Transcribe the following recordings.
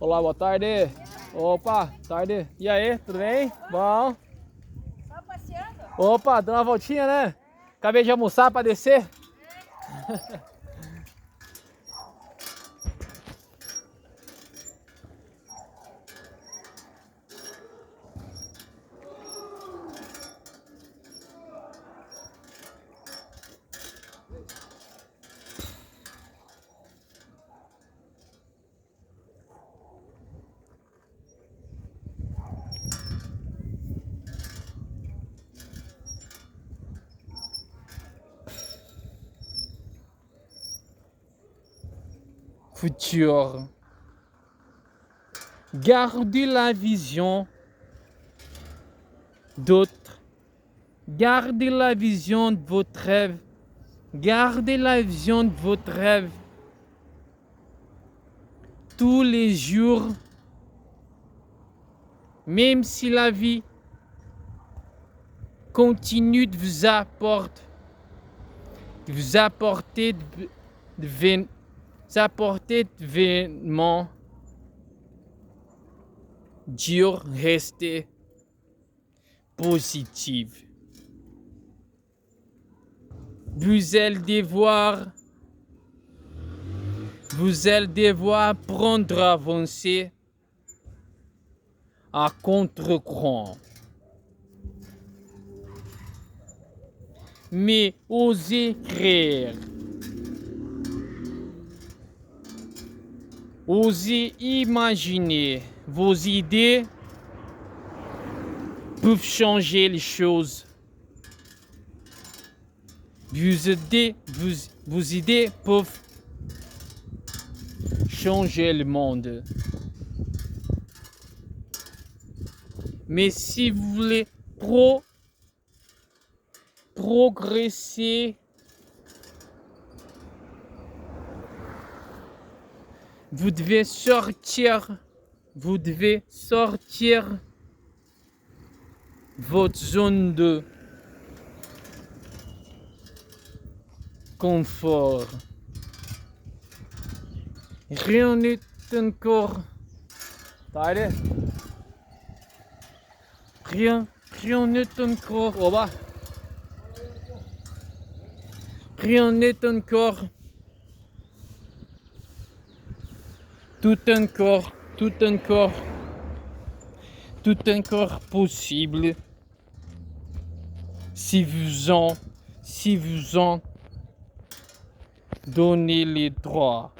Olá, boa tarde. Opa, tarde. E aí, tudo bem? Bom. Só passeando? Opa, dando uma voltinha, né? Acabei de almoçar pra descer. Futur. Gardez la vision d'autres. Gardez la vision de votre rêve. Gardez la vision de votre rêve. Tous les jours. Même si la vie continue de vous apporter d'événements durs, restez positif. Vous allez devoir prendre avancer à contre-courant. Mais osez créer. Osez imaginer. Vos idées peuvent changer les choses. Vos idées peuvent changer le monde. Mais si vous voulez progresser, vous devez sortir votre zone de confort. Rien n'est encore. Rien n'est encore. Oba. Rien n'est encore. Tout encore possible si vous en donnez les droits.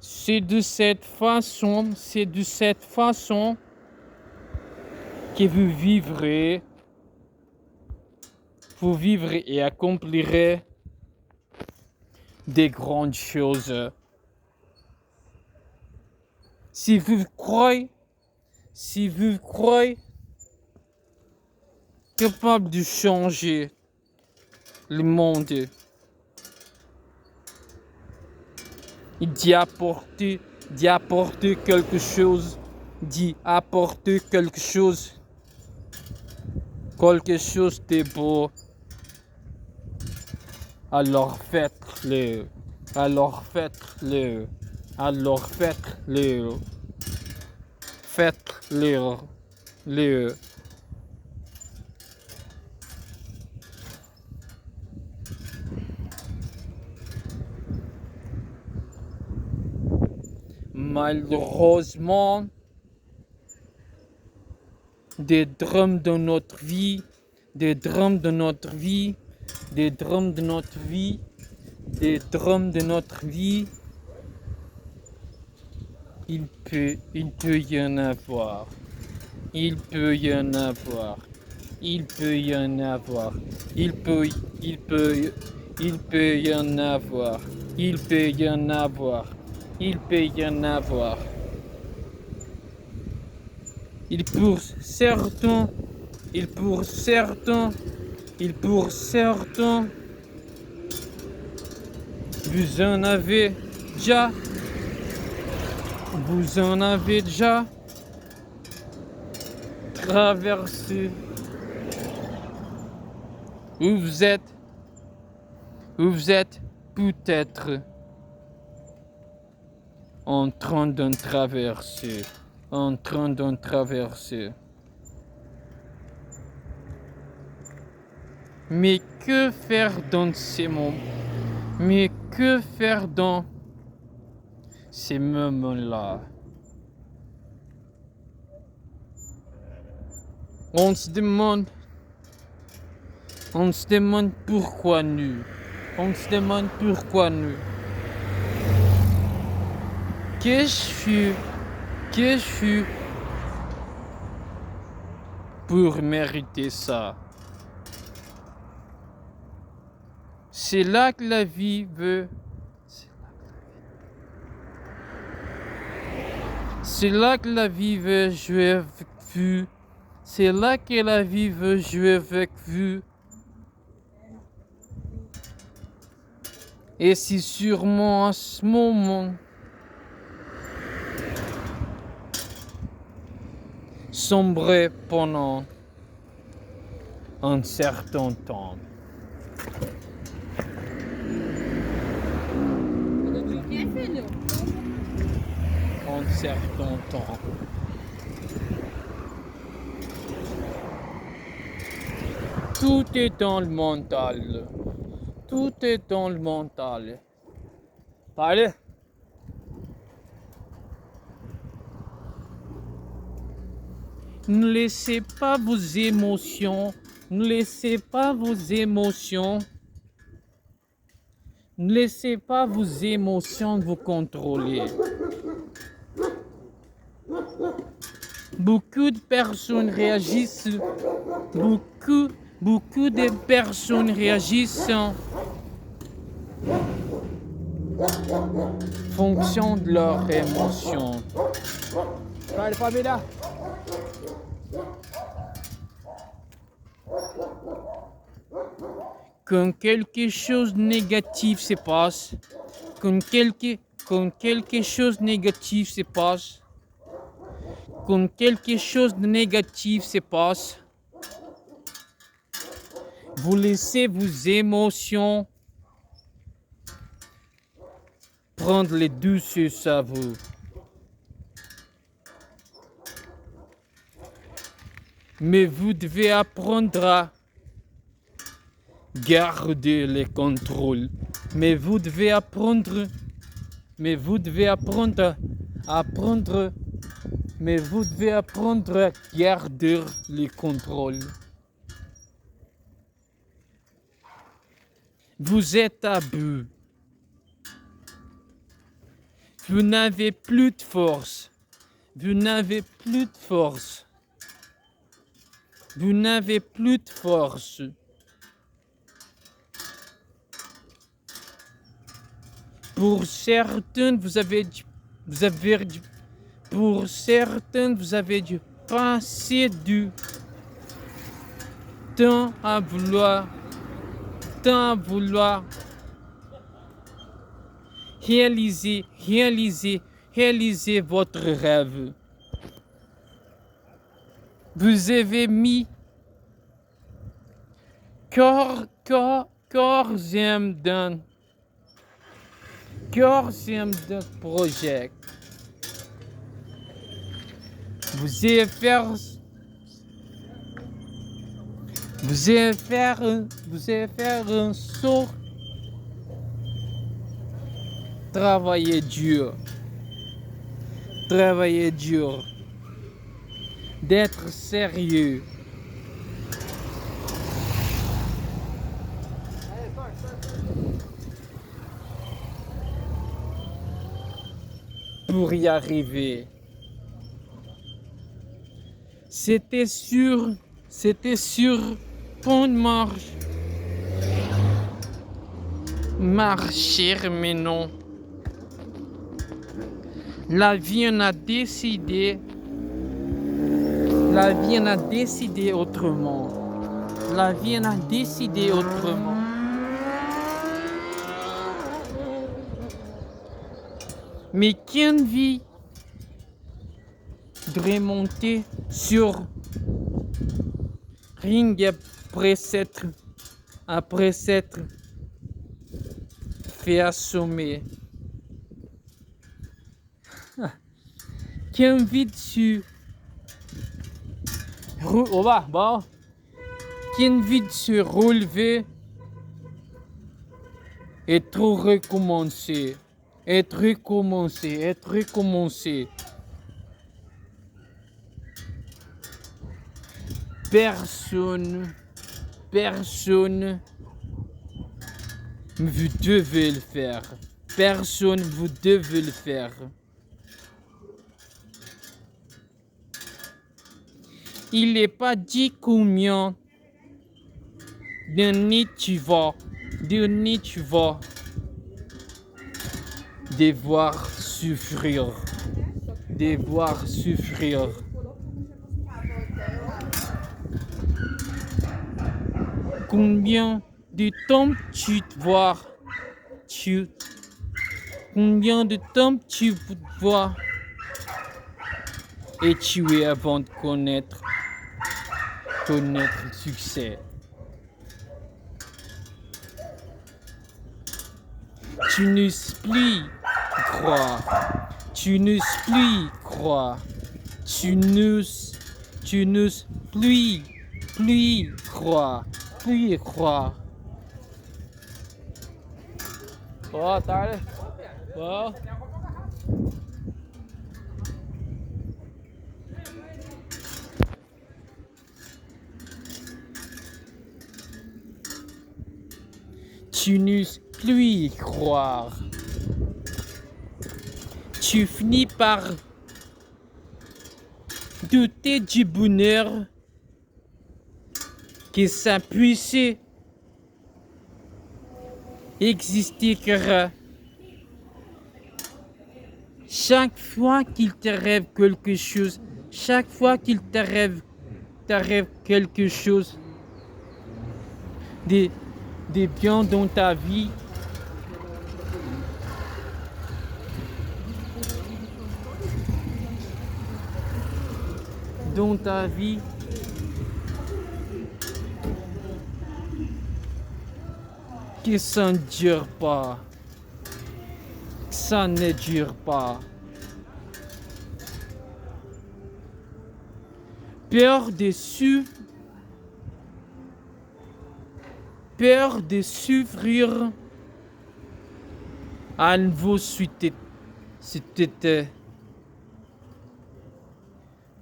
C'est de cette façon que vous vivrez et accomplirez des grandes choses. Si vous croyez capable de changer le monde, d'y apporter quelque chose de beau, alors faites-le. Malheureusement, des drames de notre vie, il peut y en avoir. Il peut y en avoir. Et pour certains, vous en avez déjà traversé. Vous êtes peut-être en train de traverser, en train de traverser. Mais que faire dans ces moments? Mais que faire dans ces moments-là? On se demande pourquoi nous. On se demande pourquoi nous. Que je fus pour mériter ça? C'est là que la vie veut. C'est là que la vie veut jouer avec vous. C'est là que la vie veut jouer avec vous. Et c'est sûrement à ce moment sombrer pendant un certain temps. Un certain temps. Tout est dans le mental. Tout est dans le mental. Allez. Ne laissez pas vos émotions. Ne laissez pas vos émotions. Ne laissez pas vos émotions vous contrôler. Beaucoup de personnes réagissent. Beaucoup de personnes réagissent en fonction de leurs émotions. Allez, Pamela. Quand quelque chose de négatif se passe, quand quelque chose de négatif se passe, quand quelque chose de négatif se passe, vous laissez vos émotions prendre les dessus sur vous. Mais vous devez apprendre à garder le contrôle. Mais vous devez apprendre à garder le contrôle. Vous êtes à bout. Vous n'avez plus de force. Vous n'avez plus de force. Vous n'avez plus de force. Pour certains, vous avez dû passer du temps à vouloir réaliser votre rêve. Vous avez mis corps et âme dans projet. Vous allez faire un saut. Travailler dur. D'être sérieux. Pour y arriver. C'était sur pont de marcher, mais non. La vie en a décidé autrement. Mais quelle vie devrait monter sur ring après s'être fait assommer. qui invite sur bon, qui invite se relever et tout recommencer, être recommencé. Personne, vous devez le faire. Personne, vous devez le faire. Il n'est pas dit combien d'années tu vas devoir souffrir. Combien de temps combien de temps tu dois étudier avant de connaître le succès. Tu n'oses plus croire. Tu n'oses plus croire. Tu n'oses plus croire. Plus croire. Boa tarde. Boa. Tu n'oses plus y croire. Tu finis par douter du bonheur que ça puisse exister, car chaque fois qu'il t'arrive quelque chose, quelque chose de bien dans ta vie, que ça ne dure pas. Ça ne dure pas. Peur de souffrir à nouveau suite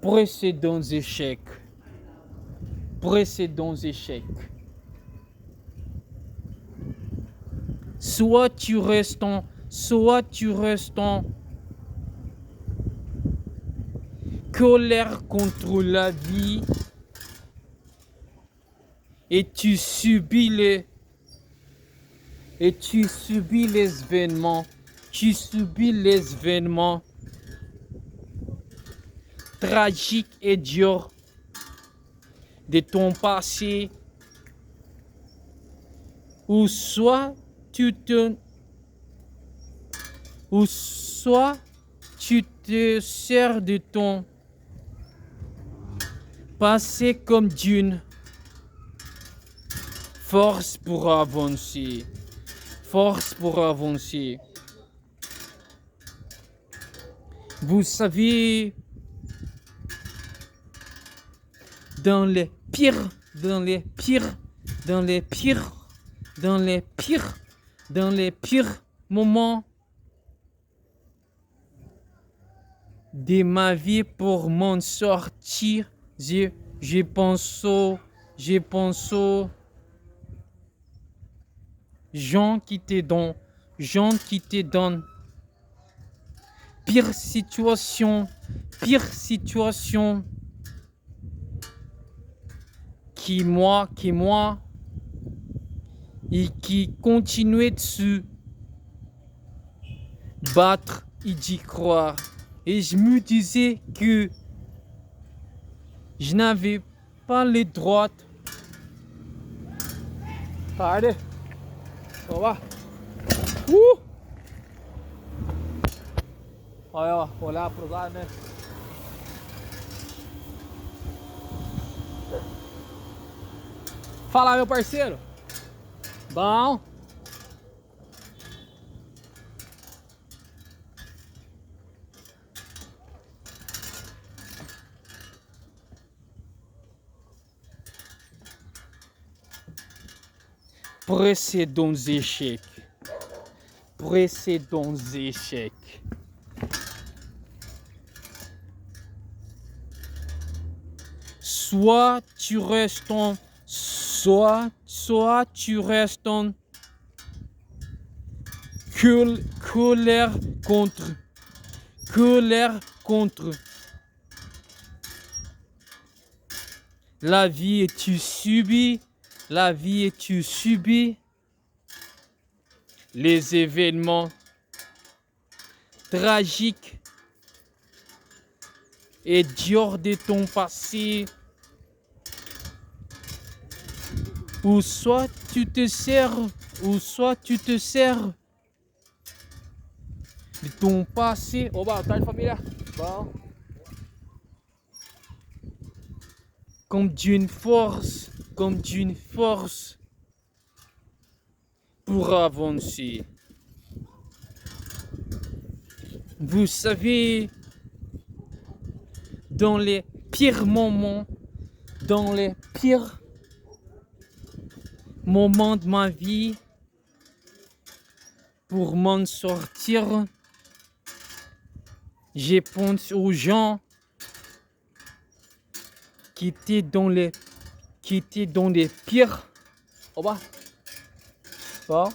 précédents échecs. Soit tu restes en colère contre la vie et tu subis les événements tragiques et durs de ton passé, ou soit tu te sers de ton passé comme d'une force pour avancer. Vous savez, dans les pires moments de ma vie, pour m'en sortir, je pense aux gens qui te donnent pire situation qui moi et qui continuait de se battre et d'y croire. Et je me disais que je n'avais pas le droit. Allez, on va. Olha, olhar pro lado, né? Fala, meu parceiro. Bom. précédents échecs. Précédents échecs. Soit tu restes en colère contre la vie et tu subis les événements tragiques et durs de ton passé, ou soit tu te sers de ton passé. Oba, tarde família. Bom. Comme d'une force pour avancer. Vous savez, dans les pires moments de ma vie, pour m'en sortir, je pense aux gens qui étaient dans les pires. Opa. Bon.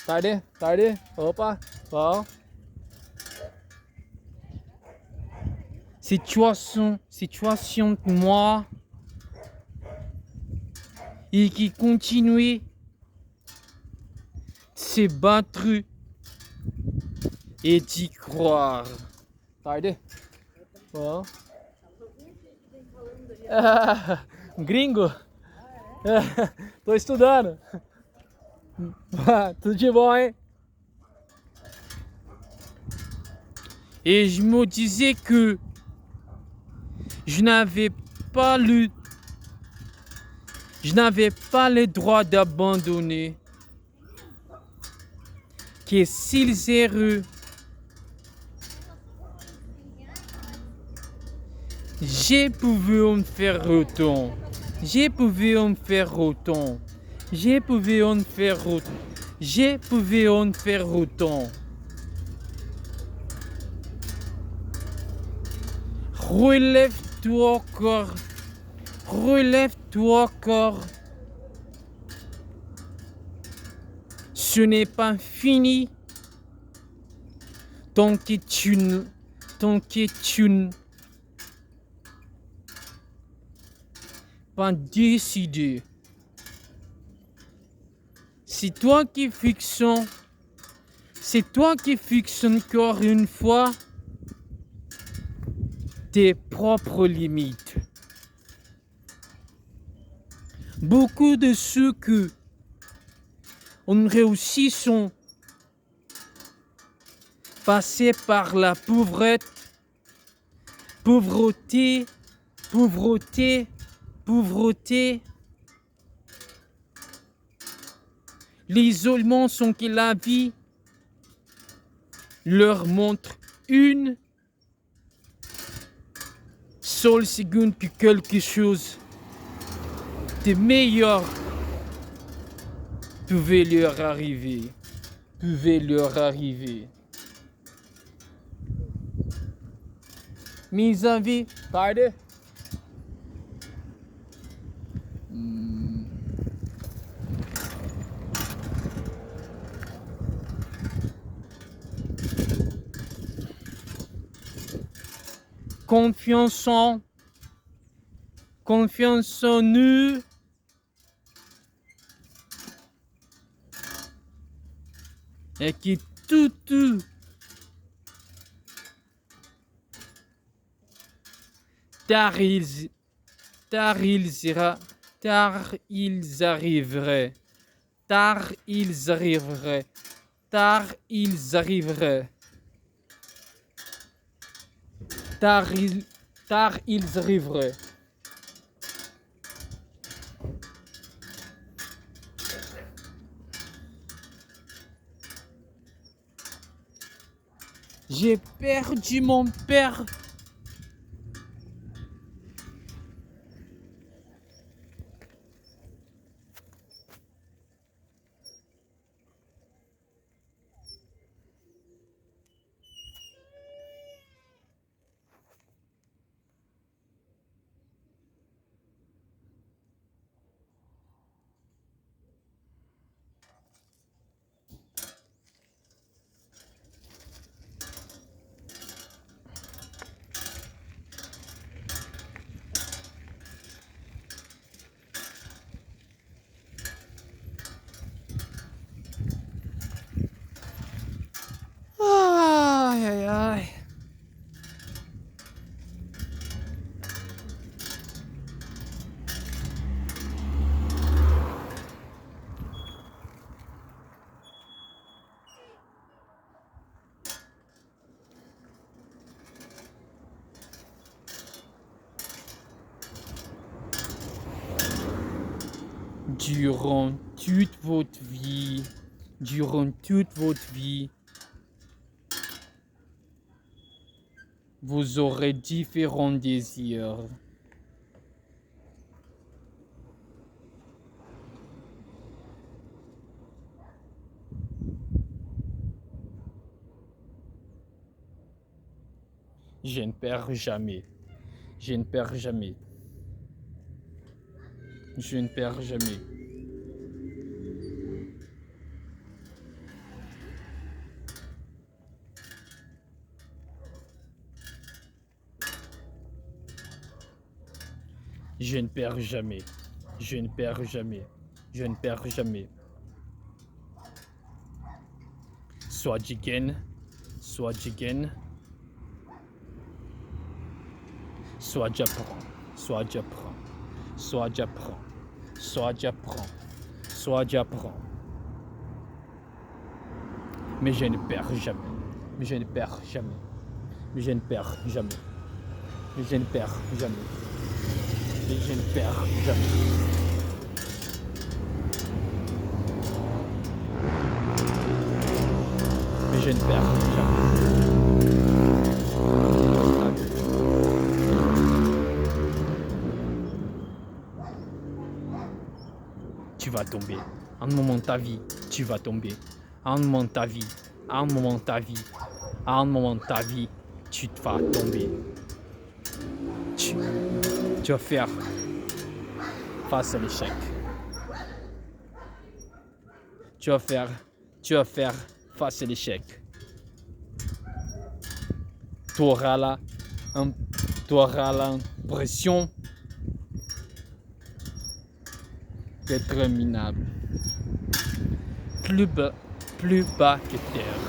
Tarde. Opa. Bon. Situation de moi et qui continuait de se battre et d'y croire. Tarde. Bon. Gringo. Tô estudando. Tudo de bom, hein? Et je me disais que je n'avais pas le droit d'abandonner. Que s'ils errent, je pouvais en faire autant. Relève-toi encore. Ce n'est pas fini tant que tu n'as pas décidé. C'est toi qui fixes encore une fois tes propres limites. Beaucoup de ceux que on réussit sont passés par la pauvreté, l'isolement sans que la vie leur montre une seule seconde que quelque chose de meilleur pouvait leur arriver. Mes amis, tarde. Confiance en nous. Et que tout tard ils arriveraient. J'ai perdu mon père. durant toute votre vie, vous aurez différents désirs. Je ne perds jamais. Je ne perds jamais. Je ne perds jamais. Je ne perds jamais. Je ne perds jamais. Je ne perds jamais. Soit tu gagnes, soit tu gagnes. Soit j'apprends, soit j'apprends, soit j'apprends, soit j'apprends, soit j'apprends. Mais je ne perds jamais. Mais je ne perds jamais. Mais je ne perds jamais. Mais je ne perds jamais. Mais je ne perds jamais. Mais je ne perds jamais. Tu vas tomber. Un moment de ta vie, tu vas tomber. Un moment de ta vie, un moment de ta vie, un moment de ta vie, tu vas tomber. Tu vas faire face à l'échec. Tu vas faire face à l'échec. Tu auras l'impression d'être minable. Plus bas que terre.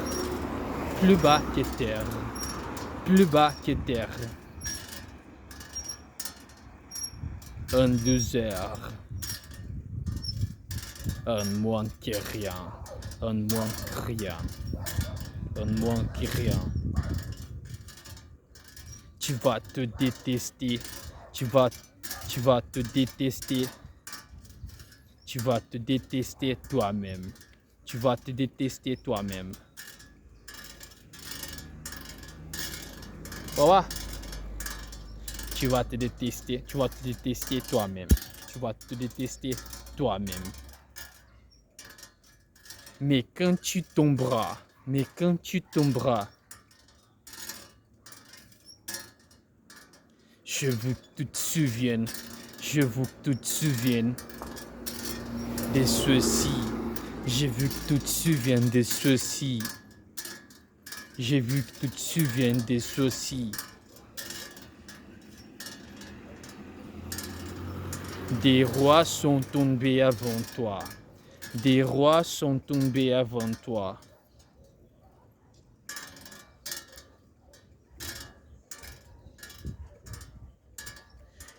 Plus bas que terre. Plus bas que terre. Un 2 heures. Un moins que rien. Un moins que rien. Un moins que rien. Tu vas te détester. Tu vas te détester. Tu vas te détester toi-même. Tu vas te détester toi-même. Voilà. Tu vas te détester toi-même. Tu vas te détester toi-même. Mais quand tu tomberas, je veux que tu te souviennes de ceci. J'ai vu que tu te souviens de ceci. J'ai vu que tu te souviens de ceci. Des rois sont tombés avant toi. Des rois sont tombés avant toi.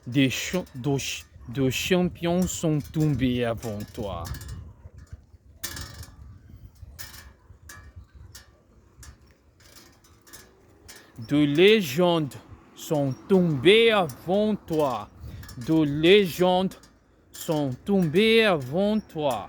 Des champions sont tombés avant toi. De légendes sont tombées avant toi. De légendes sont tombées avant toi.